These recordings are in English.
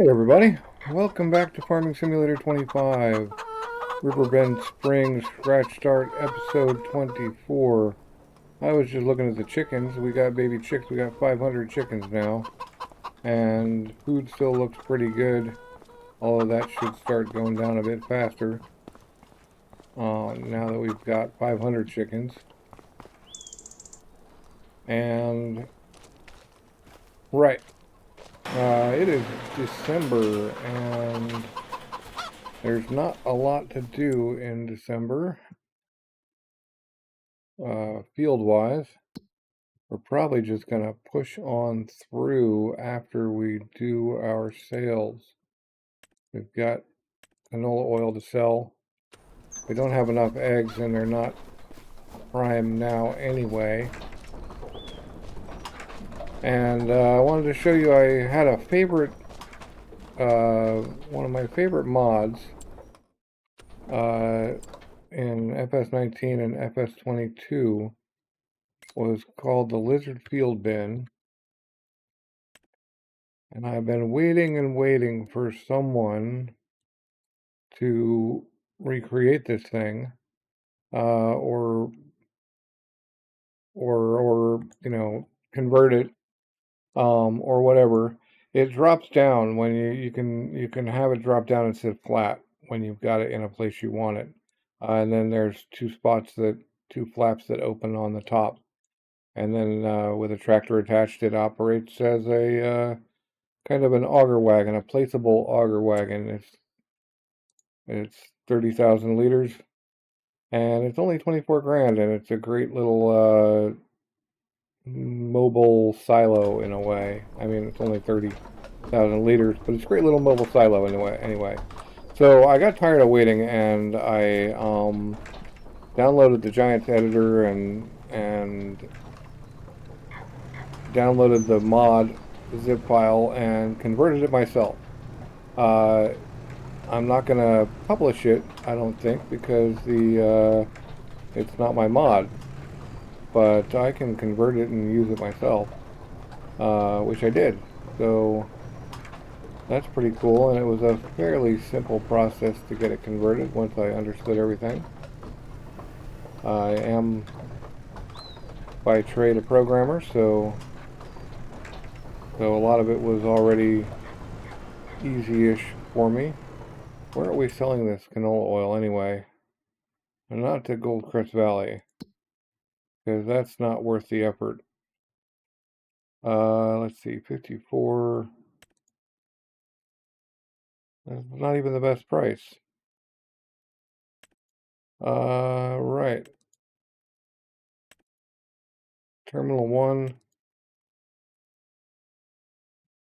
Hey everybody, welcome back to Farming Simulator 25, Riverbend Springs, Scratch Start, episode 24. I was just looking at the chickens. We got baby chicks, we got 500 chickens now, and food still looks pretty good, although that should start going down a bit faster, now that we've got 500 chickens. And, right, it is December, and there's not a lot to do in December, field-wise. We're probably just going to push on through after we do our sales. We've got canola oil to sell. We don't have enough eggs, and they're not prime now anyway. And I wanted to show you, I had a favorite, one of my favorite mods in FS19 and FS22 was called the Lizard Field Bin. And I've been waiting and waiting for someone to recreate this thing, or you know, convert it, or whatever. It drops down when you can have it drop down and sit flat when you've got it in a place you want it. And then there's two flaps that open on the top, and then with a tractor attached, it operates as a kind of an auger wagon, a placeable auger wagon. It's 30,000 liters. And it's only 24 grand, and it's a great little mobile silo in a way. I mean, it's only 30,000 liters, but it's a great little mobile silo anyway. So I got tired of waiting, and I downloaded the Giants editor and downloaded the mod zip file and converted it myself. I'm not going to publish it, I don't think, because it's not my mod, but I can convert it and use it myself, which I did. So that's pretty cool, and it was a fairly simple process to get it converted once I understood everything. I am by trade a programmer, so a lot of it was already easy-ish for me. Where are we selling this canola oil anyway? And not to Goldcrest Valley, because that's not worth the effort. Let's see, 54. That's not even the best price. Right. Terminal 1.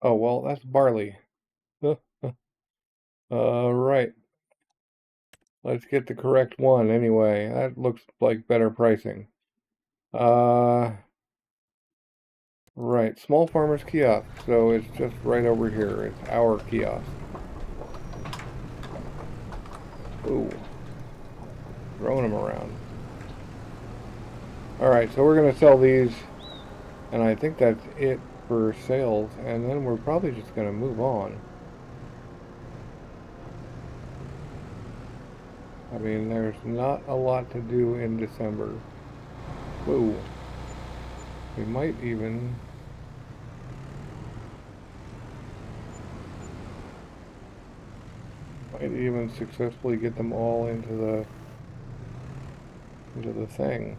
Oh, well, that's barley. Right. Let's get the correct one anyway. That looks like better pricing. Right. Small Farmers Kiosk. So it's just right over here. It's our kiosk. Ooh. Throwing them around. Alright, so we're going to sell these. And I think that's it for sales. And then we're probably just going to move on. I mean, there's not a lot to do in December. Whoa. We might even... successfully get them all into the thing.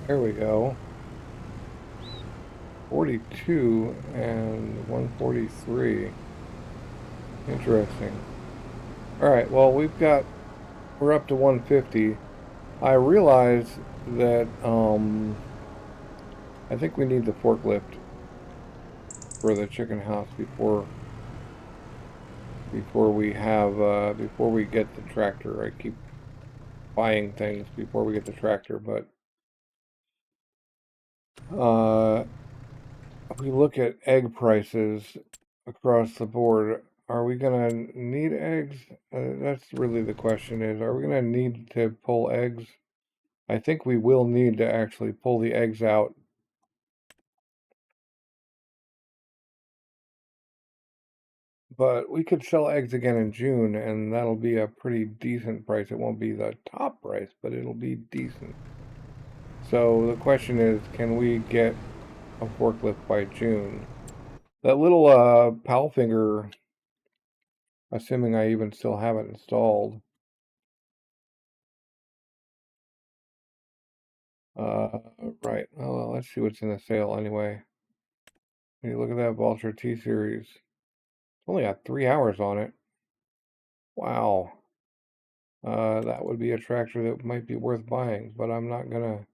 There we go. 42 and 143. Interesting. Alright, well, we're up to 150. I realize that, I think we need the forklift for the chicken house before we get the tractor. I keep buying things before we get the tractor, but if we look at egg prices across the board, are we gonna need eggs? That's really the question, is, are we gonna need to pull eggs I think we will need to actually pull the eggs out. But we could sell eggs again in June, and that'll be a pretty decent price. It won't be the top price, but it'll be decent. So the question is, can we get a forklift by June? That little Powell finger, assuming I even still have it installed. Right. Oh, well, let's see what's in the sale anyway. Hey, look at that Vulture T-Series. It's only got 3 hours on it. Wow. That would be a tractor that might be worth buying, but I'm not gonna.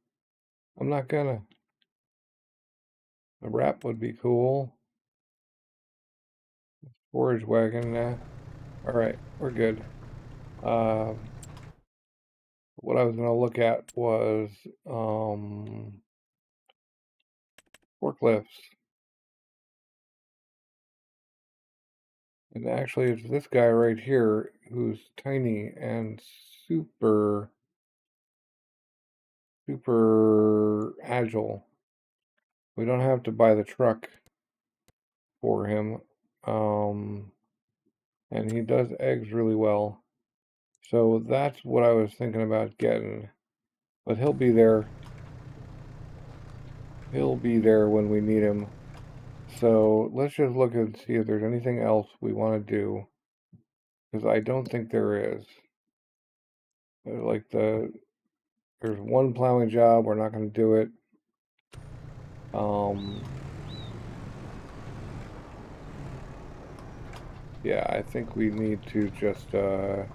A wrap would be cool. Storage wagon, alright, we're good. What I was gonna look at was, forklifts. And actually, it's this guy right here who's tiny and super agile. We don't have to buy the truck for him. And he does eggs really well. So that's what I was thinking about getting. But he'll be there. He'll be there when we need him. So let's just look and see if there's anything else we want to do. Because I don't think there is. Like there's one plowing job, we're not going to do it. Yeah, I think we need to just, I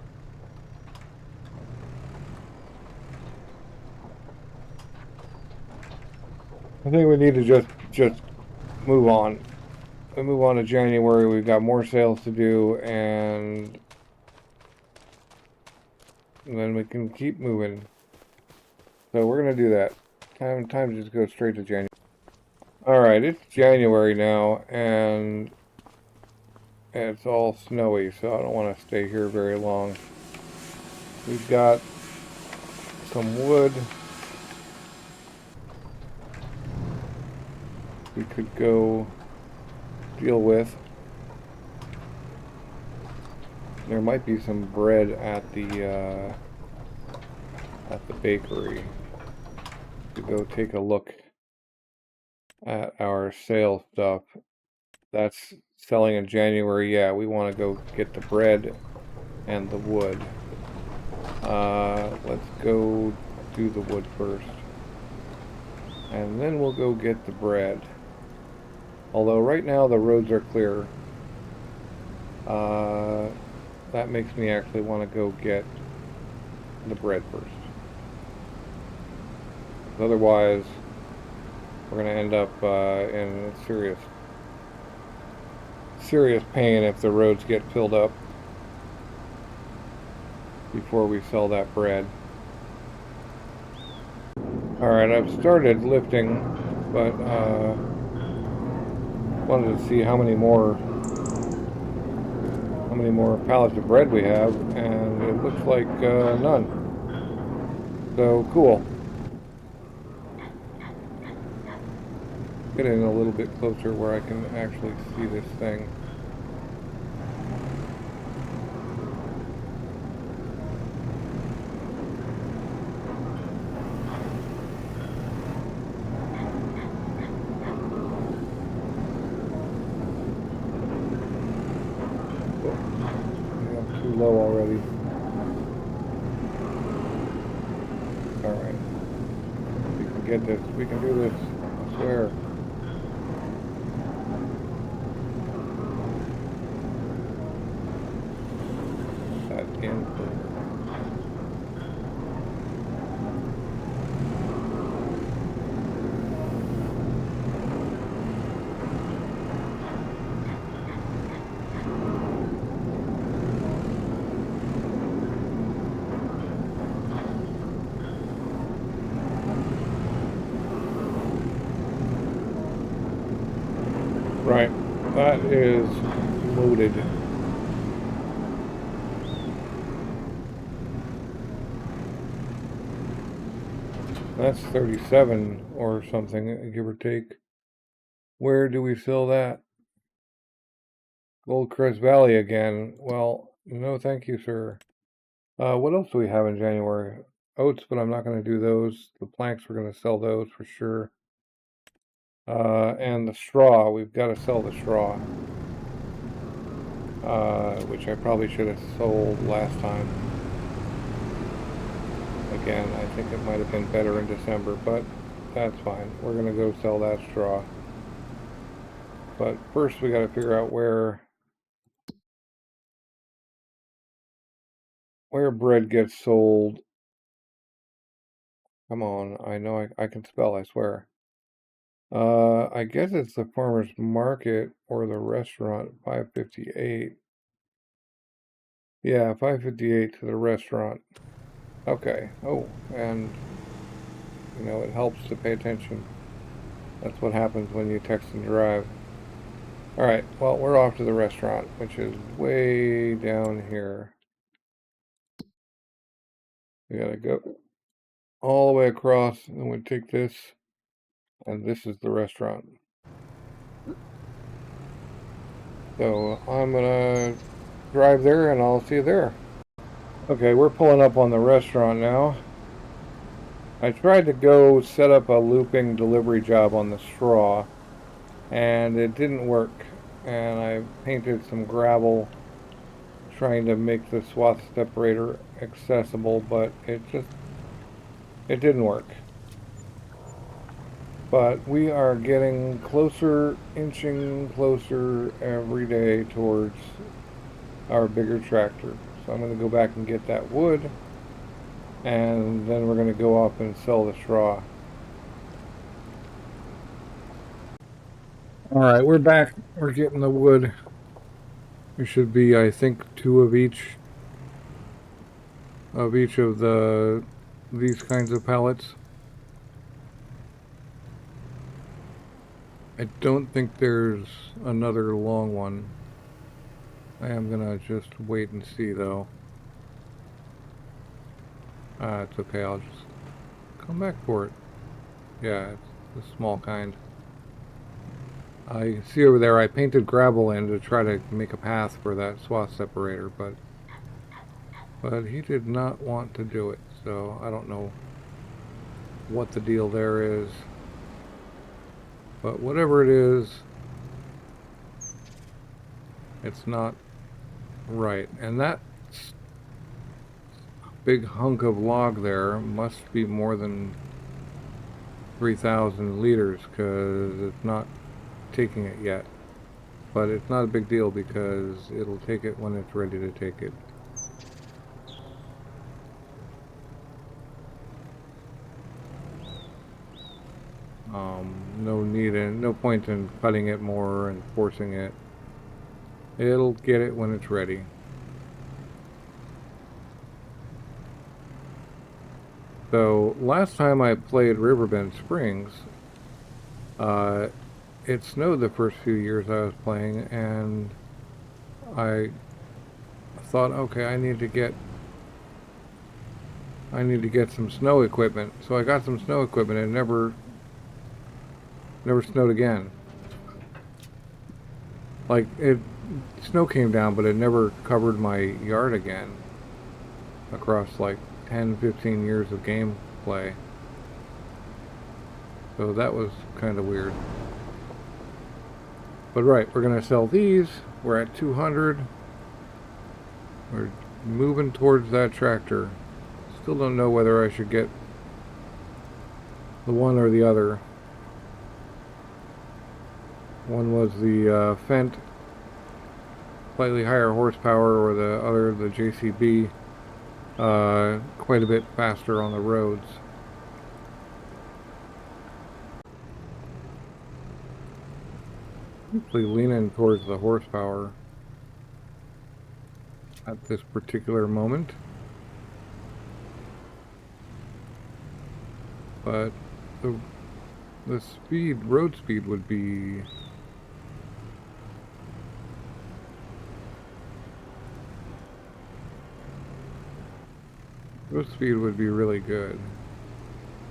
think we need to just move on. We move on to January. We've got more sales to do, and then we can keep moving. So we're gonna do that. Time to just go straight to January. All right, it's January now, and it's all snowy, so I don't want to stay here very long. We've got some wood. We could go deal with. There might be some bread at the bakery. To go take a look at our sale stuff. That's selling in January. Yeah, we want to go get the bread and the wood. Let's go do the wood first. And then we'll go get the bread. Although right now the roads are clear. That makes me actually want to go get the bread first. Otherwise, we're going to end up in serious pain if the roads get filled up before we sell that bread. Alright, I've started lifting, but wanted to see how many more pallets of bread we have, and it looks like none. So cool. Get in a little bit closer where I can actually see this thing. Too low already. Alright. We can get this. We can do this. I swear. That in. Right, that is loaded. That's 37 or something, give or take. Where do we sell that? Goldcrest Valley again. Well, no thank you, sir. What else do we have in January? Oats, but I'm not going to do those. The planks, we're going to sell those for sure. And the straw, we've got to sell the straw. Which I probably should have sold last time. Again, I think it might have been better in December, but that's fine. We're going to go sell that straw. But first we got to figure out where bread gets sold. Come on, I know I can spell, I swear. I guess it's the farmer's market or the restaurant, 558. Yeah, 558 to the restaurant. Okay. Oh, and, you know, it helps to pay attention. That's what happens when you text and drive. Alright, well, we're off to the restaurant, which is way down here. We gotta go all the way across, and we take this, and this is the restaurant. So I'm gonna drive there, and I'll see you there. Okay, we're pulling up on the restaurant now. I tried to go set up a looping delivery job on the straw, and it didn't work. And I painted some gravel trying to make the swath separator accessible, but it didn't work. But we are getting closer, inching closer every day towards our bigger tractor. So I'm going to go back and get that wood, and then we're going to go off and sell the straw. Alright, we're back. We're getting the wood. There should be, I think, 2 of each of these kinds of pallets. I don't think there's another long one. I am gonna just wait and see though. It's okay, I'll just come back for it. Yeah, it's the small kind. You see over there, I painted gravel in to try to make a path for that swath separator, but he did not want to do it, so I don't know what the deal there is. But whatever it is, it's not right. And that big hunk of log there must be more than 3,000 liters, because it's not taking it yet. But it's not a big deal because it'll take it when it's ready to take it. No point in cutting it more and forcing it. It'll get it when it's ready. So last time I played Riverbend Springs, it snowed the first few years I was playing, and I thought, okay, I need to get some snow equipment. So I got some snow equipment, and it never snowed again. Like, snow came down, but it never covered my yard again across like 10-15 years of gameplay. So that was kind of weird. But right, we're gonna sell these. We're at 200. We're moving towards that tractor. Still don't know whether I should get the one or the other. One was the Fendt, slightly higher horsepower, or the other, the JCB, quite a bit faster on the roads. Actually leaning towards the horsepower at this particular moment. But the speed, road speed would be really good.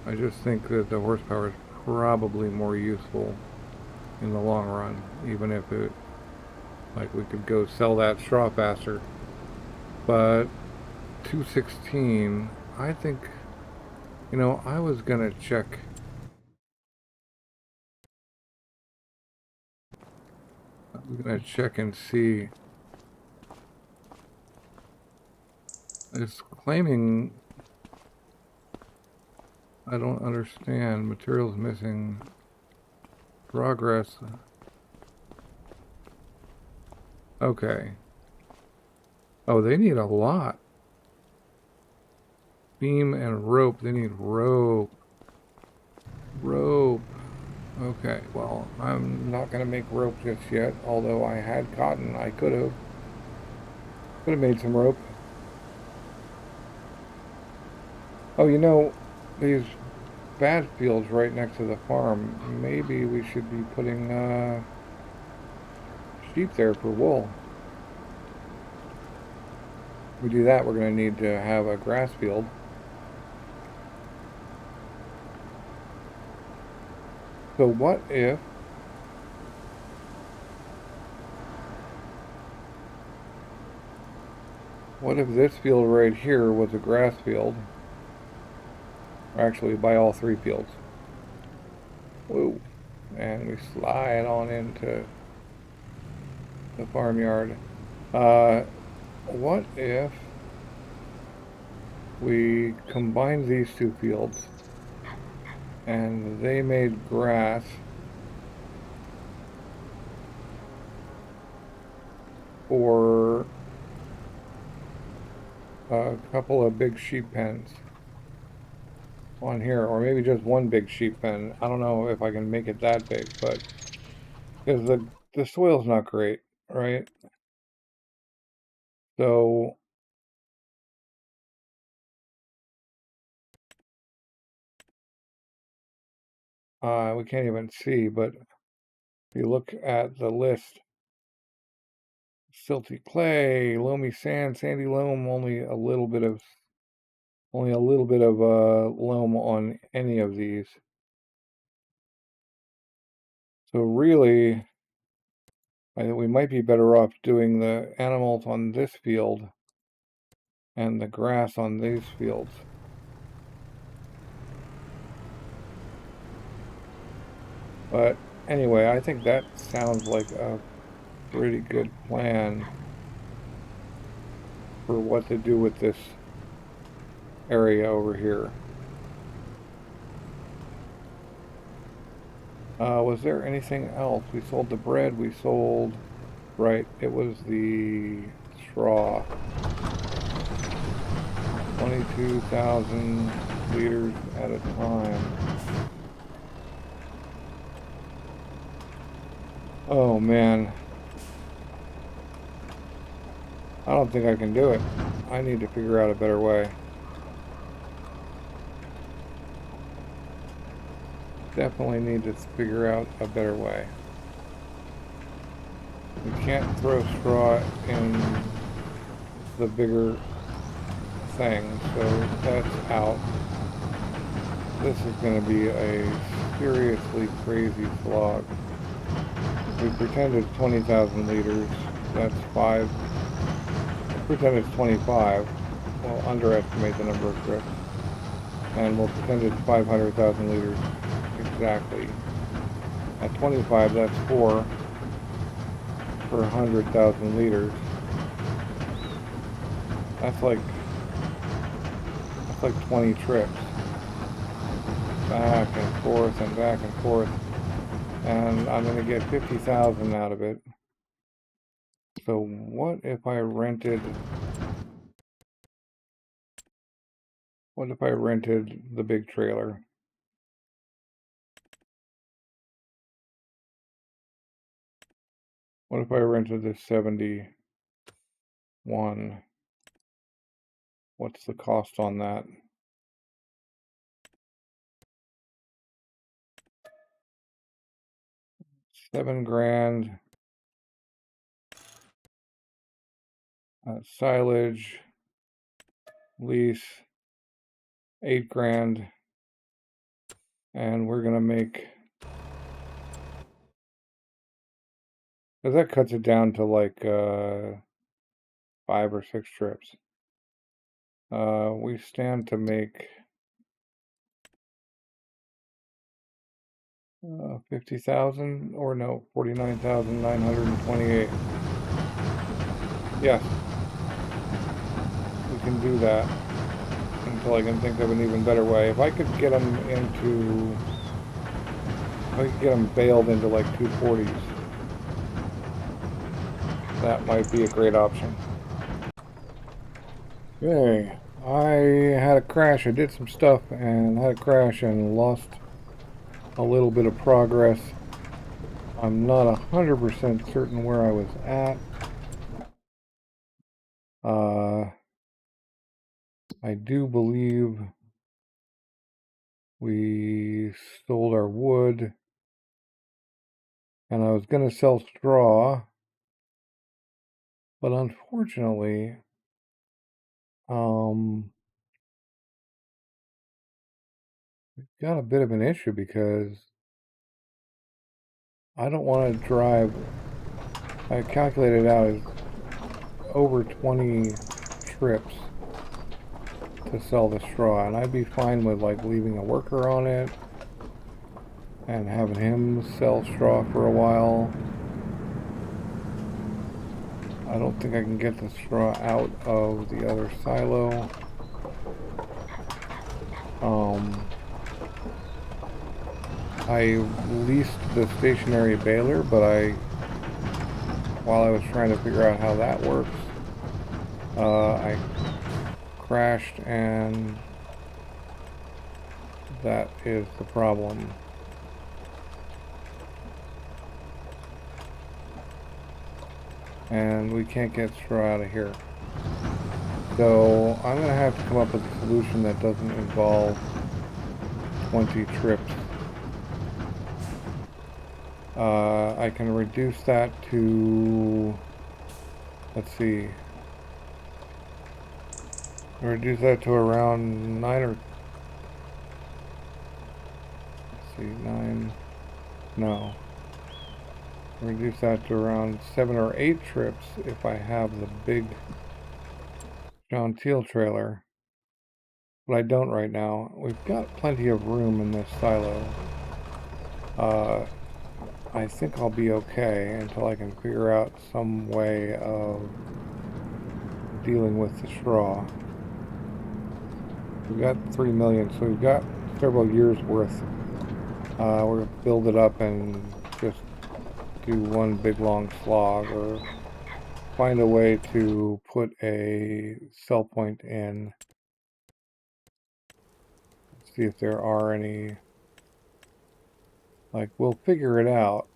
I just think that the horsepower is probably more useful in the long run, even if it, like, we could go sell that straw faster. But 216, I think, I was gonna check. I'm gonna check and see. It's claiming, I don't understand. Materials missing. Progress. Okay. Oh, they need a lot. Beam and rope. They need rope. Rope. Okay, well, I'm not gonna make rope just yet. Although I had cotton, I could have. Could have made some rope. Oh, these bad fields right next to the farm. Maybe we should be putting sheep there for wool. If we do that, we're going to need to have a grass field. So what if this field right here was a grass field? Or actually, by all three fields. Woo! And we slide on into the farmyard. What if we combined these two fields and they made grass for a couple of big sheep pens on here, or maybe just one big sheep pen. I don't know if I can make it that big, but because the soil's not great, right? So we can't even see, but if you look at the list, silty clay, loamy sand, sandy loam, only a little bit of loam on any of these. So really, I think we might be better off doing the animals on this field and the grass on these fields. But anyway, I think that sounds like a pretty good plan for what to do with this area over here. Was there anything else? We sold the bread, right, it was the straw. 22,000 liters at a time. Oh man. I don't think I can do it. I need to figure out a better way. Definitely need to figure out a better way. We can't throw straw in the bigger thing, so that's out. This is going to be a seriously crazy slog. We pretend it's 20,000 liters. That's 5. Pretend it's 25. We'll underestimate the number of trips. And we'll pretend it's 500,000 liters exactly. At 25, that's 4 per 100,000 liters. That's like 20 trips. Back and forth and back and forth. And I'm going to get 50,000 out of it. So what if I rented the big trailer? What if I rented this 71? What's the cost on that? $7,000. Silage, lease, $8,000. And we're gonna make, because that cuts it down to like 5 or 6 trips. We stand to make 50,000, or no, 49,928. Yes, we can do that until I can think of an even better way. If I could get them into, if I could get them bailed into like 240s, that might be a great option. Okay, I had a crash. I did some stuff and had a crash and lost a little bit of progress. I'm not 100% certain where I was at. I do believe we sold our wood, and I was going to sell straw, but unfortunately, we've got a bit of an issue because I don't want to drive. I calculated out as over 20 trips to sell the straw, and I'd be fine with like leaving a worker on it and having him sell straw for a while. I don't think I can get the straw out of the other silo. I leased the stationary baler, but while I was trying to figure out how that works, I crashed, and that is the problem. And we can't get straw out of here. So I'm going to have to come up with a solution that doesn't involve 20 trips. I can reduce that to, let's see, reduce that to around 9 or, let's see, 9, no. Reduce that to around 7 or 8 trips if I have the big John Teal trailer. But I don't right now. We've got plenty of room in this silo. I think I'll be okay until I can figure out some way of dealing with the straw. We've got 3 million, so we've got several years worth. We're going to build it up and just do one big long slog, or find a way to put a sell point in. Let's see if there are any. Like, we'll figure it out.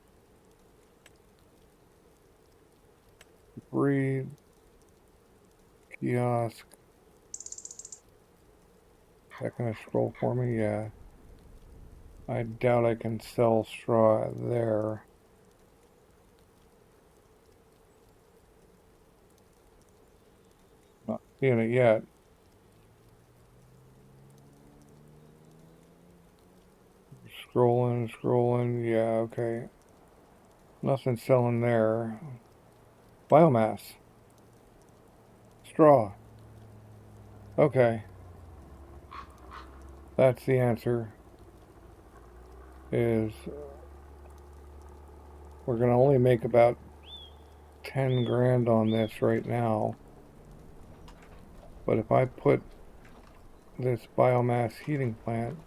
Breed, kiosk. Is that going to scroll for me? Yeah. I doubt I can sell straw there. Not seeing it yet. Scrolling. Yeah, okay. Nothing selling there. Biomass. Straw. Okay. That's the answer. Is we're going to only make about 10 grand on this right now. But if I put this biomass heating plant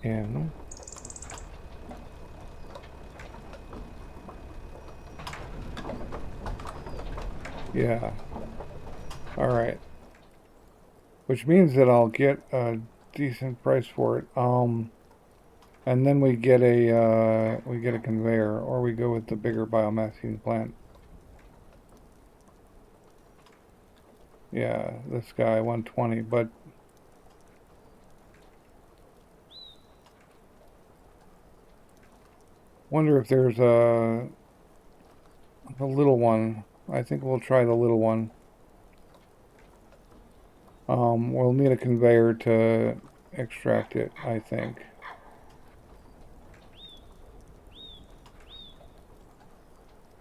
in, yeah, all right, which means that I'll get a decent price for it. And then we get a conveyor, or we go with the bigger biomass heating plant. Yeah, this guy 120, but wonder if there's a little one. I think we'll try the little one. We'll need a conveyor to extract it, I think.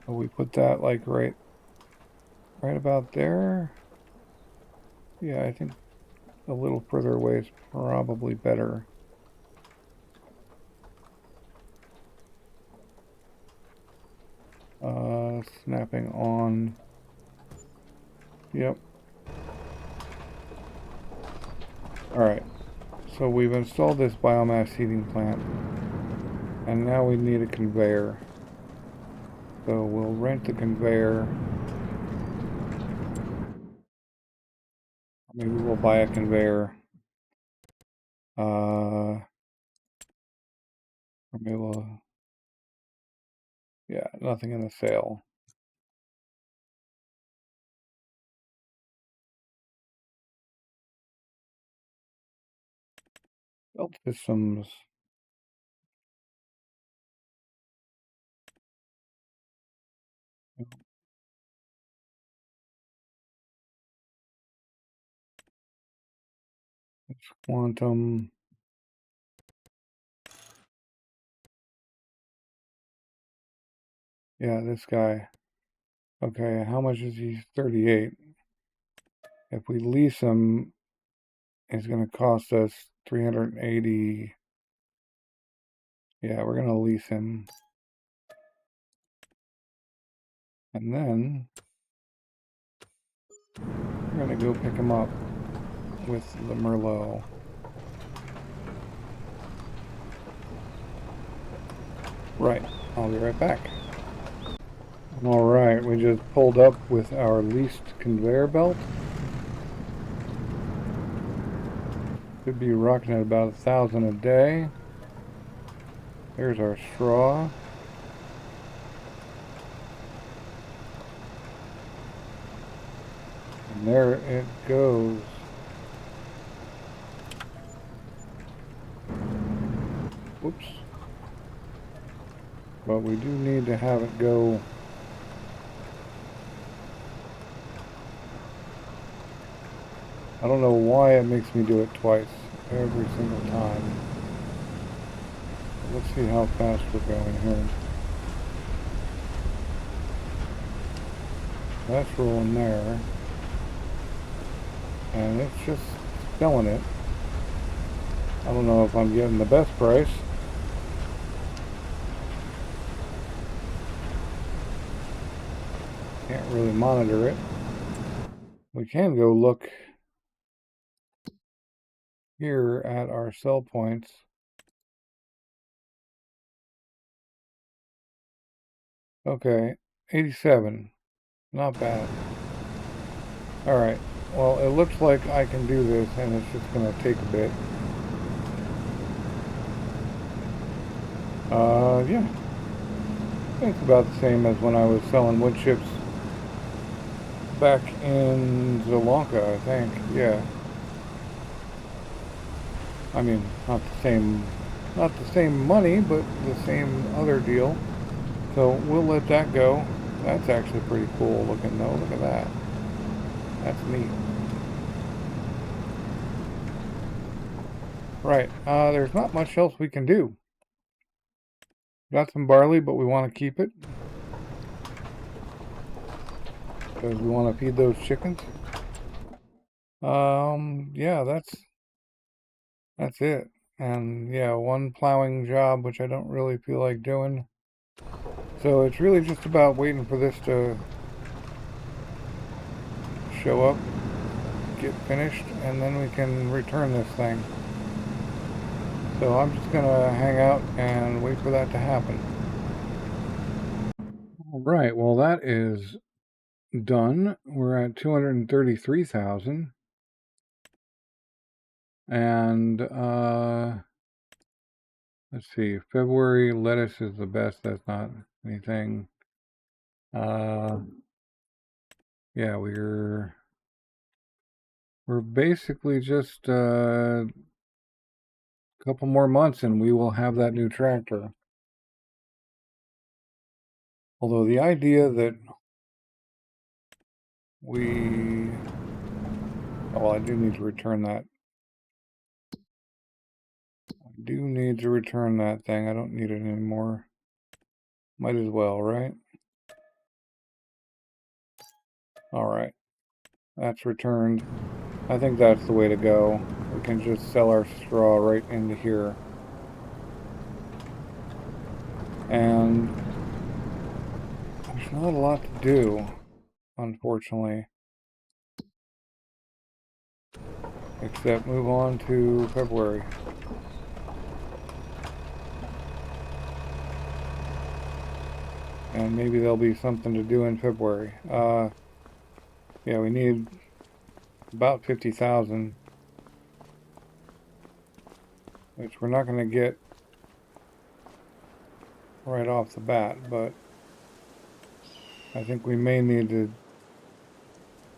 Oh, we put that like right about there. Yeah, I think a little further away is probably better. Snapping on. Yep. Alright, so we've installed this biomass heating plant, and now we need a conveyor. So we'll rent the conveyor. Maybe we'll buy a conveyor. Or maybe we'll... Yeah, nothing in the sale. Belt systems. It's quantum. Yeah, this guy. Okay, how much is he? 38. If we lease him, it's going to cost us 380. Yeah, we're going to lease him. And then we're going to go pick him up with the Merlot. Right, I'll be right back. Alright, we just pulled up with our leased conveyor belt. Could be rocking at about 1,000 a day. There's our straw. And there it goes. Whoops. But we do need to have it go. I don't know why it makes me do it twice every single time. Let's see how fast we're going here. That's rolling there. And it's just selling it. I don't know if I'm getting the best price. Can't really monitor it. We can go look here at our sell points. Okay, 87. Not bad. Alright, well, it looks like I can do this, and it's just going to take a bit. Yeah. It's about the same as when I was selling wood chips back in Sri Lanka, I think. Yeah. I mean, not the same money, but the same other deal. So we'll let that go. That's actually pretty cool looking though. Look at that. That's neat. Right. There's not much else we can do. Got some barley, but we want to keep it because we want to feed those chickens. Yeah, that's it. And yeah, one plowing job, which I don't really feel like doing. So it's really just about waiting for this to show up, get finished, and then we can return this thing. So I'm just gonna hang out and wait for that to happen. All right, well that is done. We're at 233,000. And let's see, February lettuce is the best. That's not anything. Yeah, we're basically just a couple more months and we will have that new tractor. Although the idea that we... Oh, I do need to return that do need to return that thing. I don't need it anymore. Might as well, right? Alright. That's returned. I think that's the way to go. We can just sell our straw right into here. And there's not a lot to do, unfortunately. Except move on to February. And maybe there'll be something to do in February. Yeah, we need about 50,000. Which we're not going to get right off the bat, but I think we may need to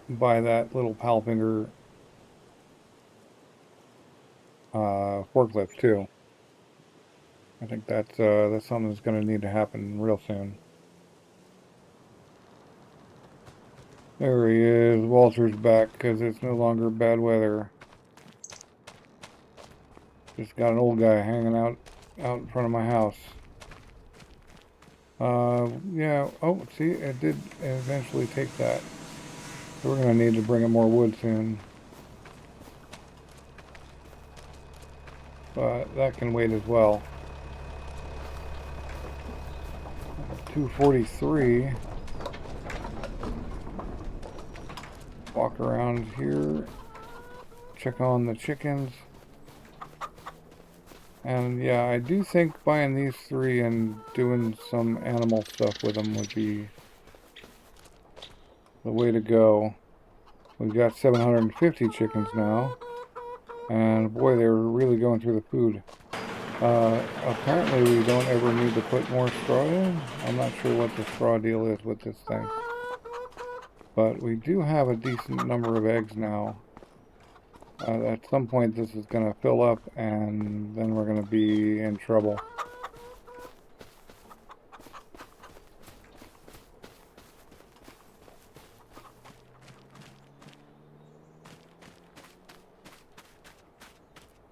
buy that little Palfinger forklift too. I think that's something that's going to need to happen real soon. There he is. Walter's back because it's no longer bad weather. Just got an old guy hanging out in front of my house. Yeah. Oh, see, it did eventually take that. So we're going to need to bring in more wood soon. But that can wait as well. 243. Walk around here, check on the chickens, and yeah, I do think buying these three and doing some animal stuff with them would be the way to go. We've got 750 chickens now, and boy, they're really going through the food. Apparently we don't ever need to put more straw in. I'm not sure what the straw deal is with this thing. But we do have a decent number of eggs now. At some point this is going to fill up and then we're going to be in trouble.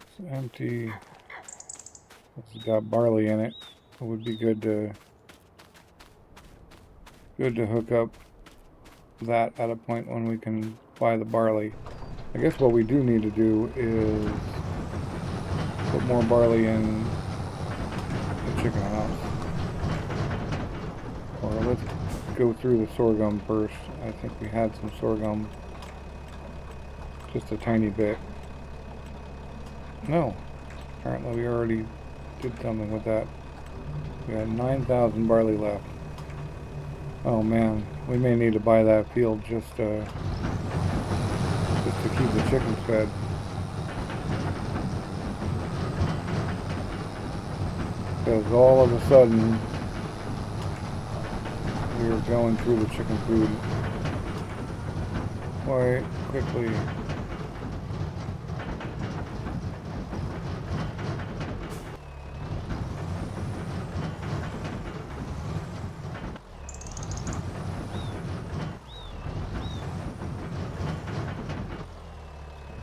It's empty. It's got barley in it. It would be good to hook up that at a point when we can buy the barley. I guess what we do need to do is put more barley in the chicken house. Or let's go through the sorghum first. I think we had some sorghum. Just a tiny bit. No. Apparently we already did something with that. We had 9,000 barley left. Oh man, we may need to buy that field just to keep the chickens fed. Because all of a sudden, we are going through the chicken food quite quickly.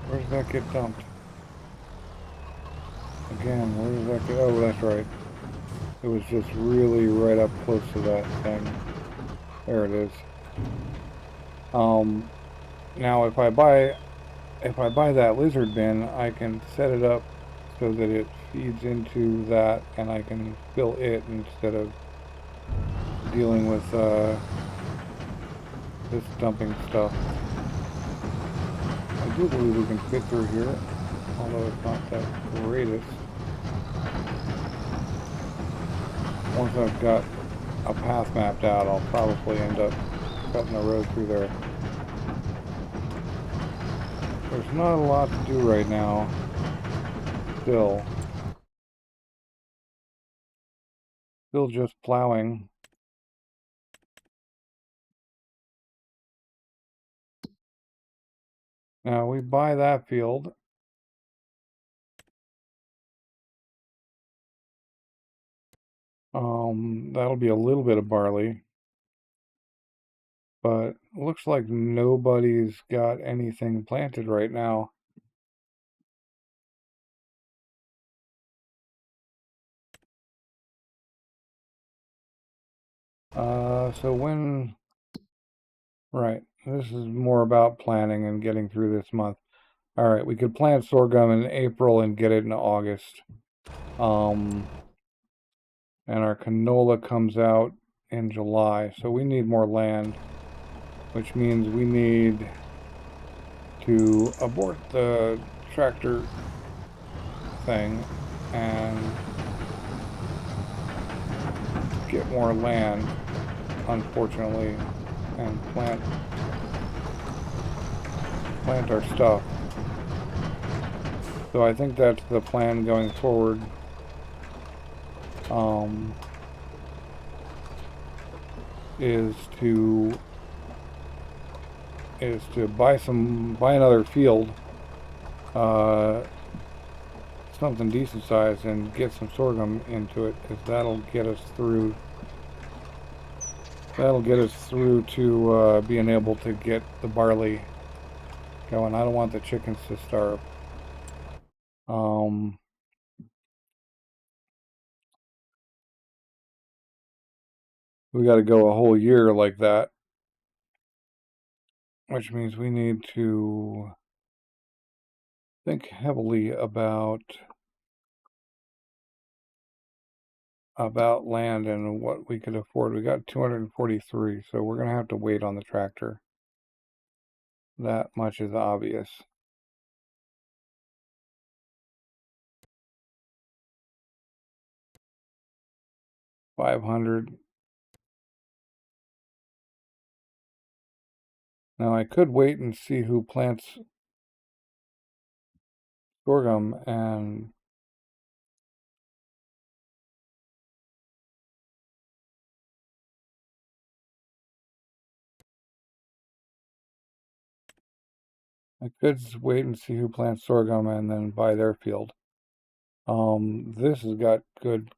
Where does that get dumped? Again, where does that get... Oh, that's right. It was just really right up close to that thing. There it is. Now if I buy that lizard bin, I can set it up so that it feeds into that and I can fill it instead of dealing with this dumping stuff. I do believe we can fit through here, although it's not that greatest. Once I've got a path mapped out, I'll probably end up cutting the road through there. There's not a lot to do right now. Still just plowing. Now we buy that field. That'll be a little bit of barley. But looks like nobody's got anything planted right now. So when... Right, this is more about planning and getting through this month. Alright, we could plant sorghum in April and get it in August. And our canola comes out in July, so we need more land, which means we need to abort the tractor thing and get more land, unfortunately, and plant our stuff. So I think that's the plan going forward. Is to buy another field, something decent sized, and get some sorghum into it, because that'll get us through to being able to get the barley going. I don't want the chickens to starve. We got to go a whole year like that, which means we need to think heavily about land and what we could afford. We got 243, so we're gonna have to wait on the tractor. That much is obvious. $500. Now I could wait and see who plants sorghum, and then buy their field. This has got good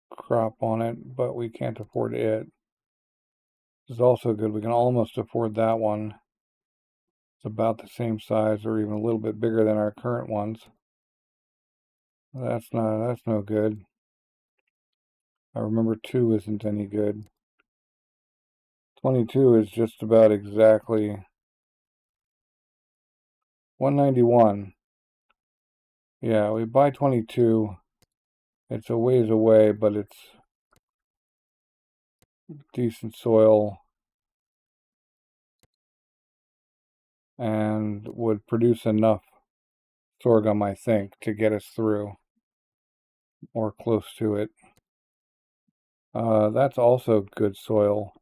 crop on it, but we can't afford it. This is also good. We can almost afford that one. It's about the same size or even a little bit bigger than our current ones. That's no good. I remember 2 isn't any good. 22 is just about exactly 191. Yeah, we buy 22. It's a ways away, but it's decent soil and would produce enough sorghum, I think, to get us through, or close to it. That's also good soil,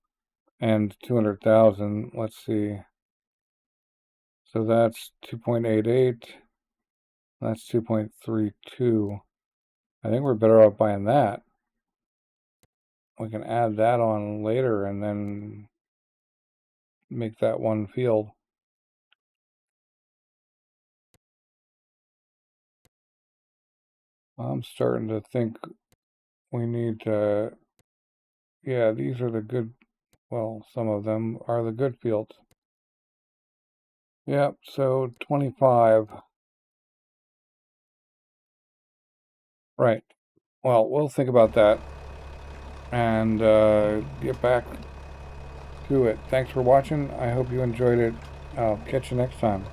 and 200,000. Let's see. So that's 2.88. That's 2.32. I think we're better off buying that. We can add that on later and then make that one field. I'm starting to think we need to... Yeah, these are the good... Well, some of them are the good fields. Yep, so 25. Right. Well, we'll think about that and get back to it. Thanks for watching. I hope you enjoyed it. I'll catch you next time.